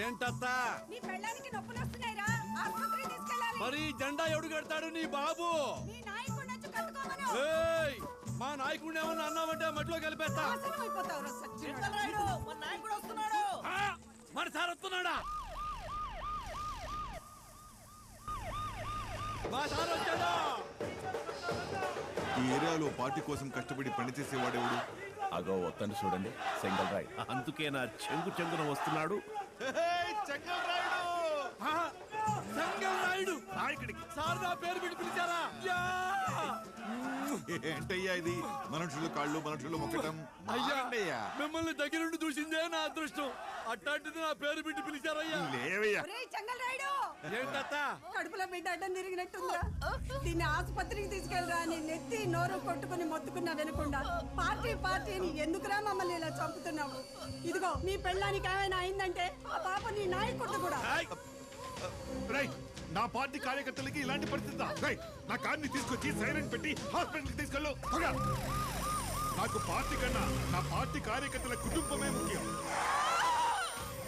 ఏంటత్తా నీ పెళ్ళానికి నొప్పులు వస్తున్నాయిరా, ఆస్పత్రికి తీసుకెళ్ళాలి. మరి జెండా ఎవడు కడతాడు నీ బాబు? నీ నాయకుడి నుంచి కట్టుకోమను. ఏయ్, మా నాయకుడిని ఏమన్నా అన్నావంటే మట్టిలో కలిపేస్తా. నాశనం అయిపోతావురా సచ్చినోడా. మన నాయకుడు వస్తున్నాడు. మన సార్ వస్తున్నాడా? మా సార్ వచ్చాడా? ఈ ఏరియాలో పార్టీ కోసం కష్టపడి పనిచేసేవాడెవడు? అగో వద్దని చూడండి, సెంగల్ రాయ్. అందుకే నా చెంగున వస్తున్నాడు. చెంగల్ రాయుడు! సంగం నాయుడు నాయకుడికి సార్ నా పేరు పెట్టి పిలిచారా? ఏంటయ్యా ఇది? మనుషులు కాళ్ళు, మనుషులు మొక్కటం. అయ్యా, మిమ్మల్ని దగ్గరుండి చూసిందే నా అదృష్టం. అట్లాంటిది నా పేరు పెట్టి పిలిచారయ్యా. లేవయ్యా. ఒరేయ్ చెంగల్ రాయుడు, ఏంటత్తా? కడుపులో బిడ్డ అడ్డం తిరిగినట్టుందా? దీన్ని ఆసుపత్రికి తీసుకెళ్ళరా అని నెత్తి నోరు కొట్టుకుని మొత్తుకున్నా వినకుండా పార్టీ పార్టీని ఎందుకురా మమ్మల్ని ఇలా చంపుతున్నావు? ఇదిగో నీ పెళ్ళానికి ఏమైనా అయిందంటే ఆ పాప నీ నాయకుడు కూడా. రైట్, నా పార్టీ కార్యకర్తలకి ఇలాంటి పరిస్థితి. రైట్, నా కార్ని తీసుకొచ్చి సైరన్ పెట్టి హాస్పిటల్కి తీసుకెళ్ళు. నాకు పార్టీ కన్నా నా పార్టీ కార్యకర్తల కుటుంబమే ముఖ్యం.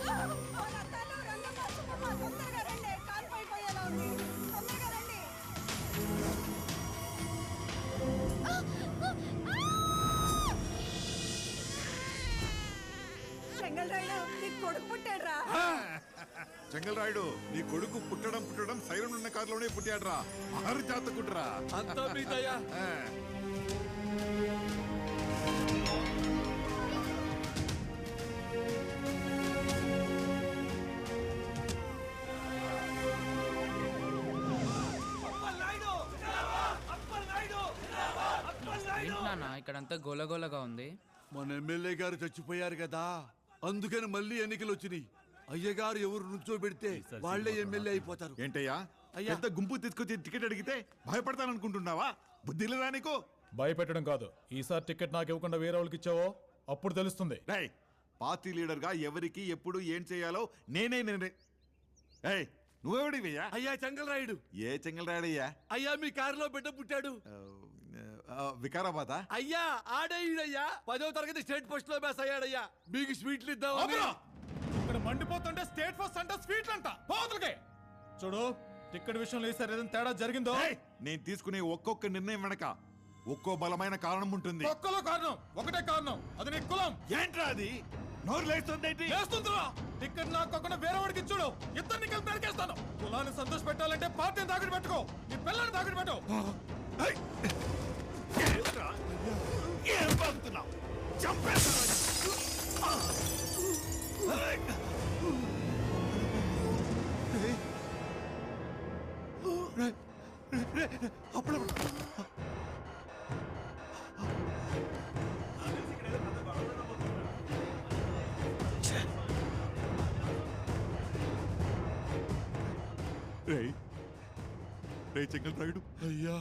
వాళ్ళందరూ రంగమ్మ, సుబ్బమ్మ, తొందరగా రండి, కాలు పడిపోయేలా ఉంది. తొందరగా రండి. చెంగల్ రాయుడు, నీ కొడుకు పుట్టాడురా. చెంగల్ రాయుడు, నీ కొడుకు పుట్టడం సైరన్ ఉన్న కారులోనే పుట్టాడ్రా. ఆరు జాతకుంటరా. అంతా మీ దయ. ఇక్కడంతా గోలగోలగా ఉంది. మన ఎమ్మెల్యే గారు చచ్చిపోయారు కదా, అందుకని మళ్ళీ ఎన్నికలు వచ్చినాయి. అయ్యగారు ఎవరు నుంచో పెడితే వాళ్లే ఎమ్మెల్యే అయిపోతారు. ఏంటయ్యా, పెద్ద గుంపు తీసుకొచ్చి టికెట్ అడిగితే భయపడతాననుకుంటున్నావా? బుద్ధి లేదా నీకు? భయపెట్టడం కాదు, ఈసారి టికెట్ నాకు ఇవ్వకుండా వేరే వాళ్ళకి ఇచ్చావో అప్పుడు తెలుస్తుంది. పార్టీ లీడర్ గా ఎవరికి ఎప్పుడు ఏం చేయాలో నేనే. నువ్వెవడివయ్యా? అయ్యా చెంగల్ రాయుడు. ఏ చెంగల్ రాయుడయ్యా? అయ్యా మీ కారులో బిడ్డ పుట్టాడు. వికారాబాద్. అయ్యా ఆడే ఈడయ్యా 10వ తరగతి స్టేట్ పోస్ట్ లో పాస్ అయ్యాడయ్యా. మీకు స్వీట్లు ఇద్దామని. ఇక్కడ మండిపోతుంటే స్టేట్ ఫస్ట్ అంటే స్వీట్లు అంట. పోతులకే చూడు, టికెట్ విషయంలో ఈసారి ఏదైనా తేడా జరిగిందో నేను తీసుకునే ఒక్కొక్క నిర్ణయం వెనక ఒక్కో బలమైన కారణం ఉంటుంది. ఒక్కలో కారణం, ఒకటే కారణం, అది నీ కులం. ఏంట్రా అది? నోరు లేస్తుందేంటి? లేస్తుందిరా. టికెట్ నాకు వేరే వాడికి చూడు, ఇద్దరిని కలిపి నరికేస్తాను. కులాన్ని సంతోష పెట్టాలంటే పార్టీని తాకట్టు పెట్టుకో, నీ పిల్లల్ని తాకట్టు పెట్టు. ఏం పంపుతున్నావు? చంపేస్తాను. రే చెంగల్ రాయుడు, అయ్యా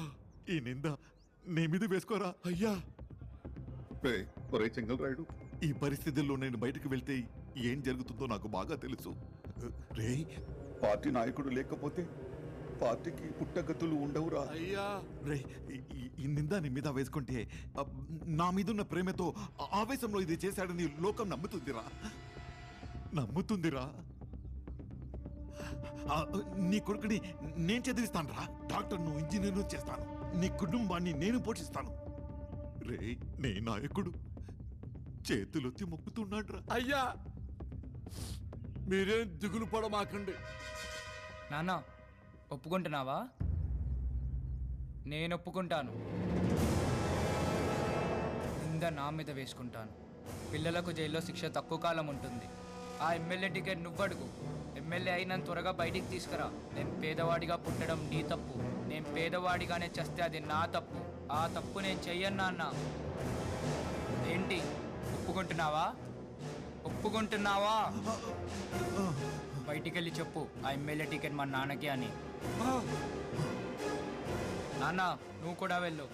ఈ నింద నీ మీద వేసుకోరా. అయ్యా ఒరే చెంగల్ రాయుడు, ఈ పరిస్థితుల్లో నేను బయటకు వెళ్తే ఏం జరుగుతుందో నాకు బాగా తెలుసు. రే, పార్టీ నాయకుడు లేకపోతే పార్టీకి పుట్టగతులు ఉండవురా. అయ్యా రే, ఈ నింద నీ మీద వేసుకుంటే నా మీదున్న ప్రేమతో ఆవేశంలో ఇది చేశాడని లోకం నమ్ముతుందిరా. నీ కొడుకుని నేను చదివిస్తాను రా. డాక్టర్ను, ఇంజనీర్ను చేస్తాను. నీ కుటుంబాన్ని నేను పోషిస్తాను. రే, నీ నాయకుడు చేతులొత్తి మొక్కుతున్నాడు రా. అయ్యా మీరేం దిగులు పడమాకండి. నాన్న ఒప్పుకుంటున్నావా? నేను ఒప్పుకుంటాను. నింద నా మీద వేసుకుంటాను. పిల్లలకు జైల్లో శిక్ష తక్కువ కాలం ఉంటుంది. ఆ ఎమ్మెల్యే టికెట్ నువ్వడుగు. ఎమ్మెల్యే అయినంత త్వరగా బయటికి తీసుకురా. నేను పేదవాడిగా పుట్టడం నీ తప్పు. నేను పేదవాడిగానే చస్తే అది నా తప్పు. ఆ తప్పు నేను చెయ్యను నాన్న. ఏంటి, ఒప్పుకుంటున్నావా? బయటికి వెళ్ళి చెప్పు ఆ ఎమ్మెల్యే టికెట్ మా నాన్నకి అని. నాన్న నువ్వు కూడా వెళ్ళు.